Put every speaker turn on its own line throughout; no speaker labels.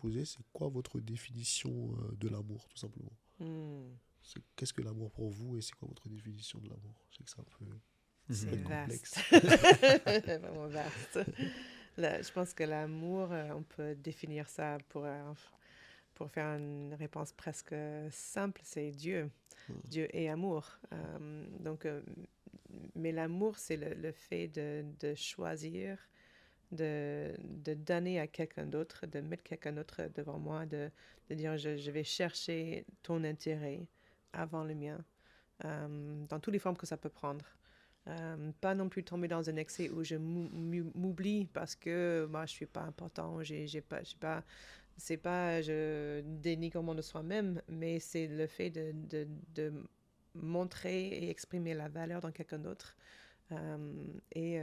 poser, c'est quoi votre définition de l'amour, tout simplement?
Hmm,
Qu'est-ce que l'amour pour vous et c'est quoi votre définition de l'amour? Je sais que ça peut
c'est
être
vaste.
complexe.
Vraiment vaste. Je pense que l'amour, on peut définir ça pour faire une réponse presque simple, c'est Dieu. Dieu est amour. Mais l'amour, c'est le fait de choisir, de donner à quelqu'un d'autre, de mettre quelqu'un d'autre devant moi, de dire je vais chercher ton intérêt avant le mien, dans toutes les formes que ça peut prendre. Pas non plus tomber dans un excès où je m'oublie parce que moi je suis pas important, j'ai pas, c'est pas je dénigrement de soi-même, mais c'est le fait de montrer et exprimer la valeur dans quelqu'un d'autre, et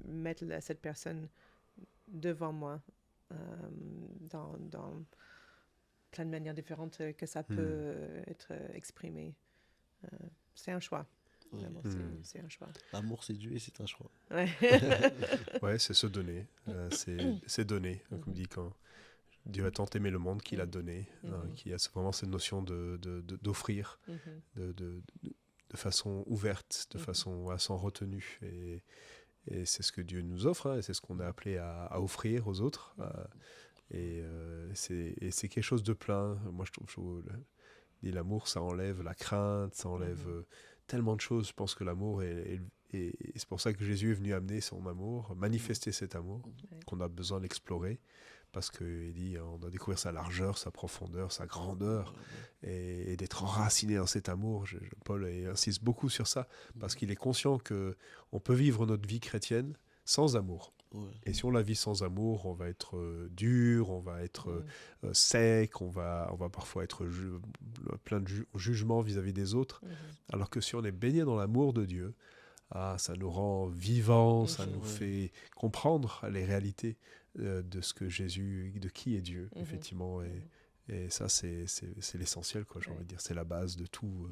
mettre cette personne devant moi, dans plein de manières différentes que ça
Hmm.
peut être exprimé. Euh, c'est un choix.
Ouais.
Vraiment,
Hmm.
c'est un choix.
L'amour, c'est Dieu et c'est un choix.
Ouais.
Ouais, c'est se donner. C'est donner, comme
Mhm,
dit quand Dieu a tant aimé le monde qu'il a
mhm,
donné,
mhm,
qui a vraiment cette notion d'offrir
mhm,
de façon ouverte, de
mhm,
façon sans retenue. Et c'est ce que Dieu nous offre, hein, et c'est ce qu'on est appelé à offrir aux autres. Et c'est quelque chose de plein. Moi, dit l'amour, ça enlève la crainte, ça enlève
mhm,
tellement de choses. Je pense que l'amour et c'est pour ça que Jésus est venu amener son amour, manifester cet amour,
ouais,
qu'on a besoin d'explorer. Parce qu'il dit, on doit découvrir sa largeur, sa profondeur, sa grandeur, et d'être enraciné dans cet amour. Paul insiste beaucoup sur ça, parce qu'il est conscient que on peut vivre notre vie chrétienne sans amour.
Ouais.
Et si on la vit sans amour, on va être dur, on va être
mhm,
sec, on va parfois être plein de jugements vis-à-vis des autres.
mhm,
Alors que si on est baigné dans l'amour de Dieu, ça nous rend vivants, ça nous
mhm,
Ouais.
fait comprendre les réalités de ce que Jésus, de qui est Dieu,
mhm,
effectivement. Et,
mhm.
et ça, c'est l'essentiel, quoi, j'ai envie
Ouais.
de dire. C'est la base de tout.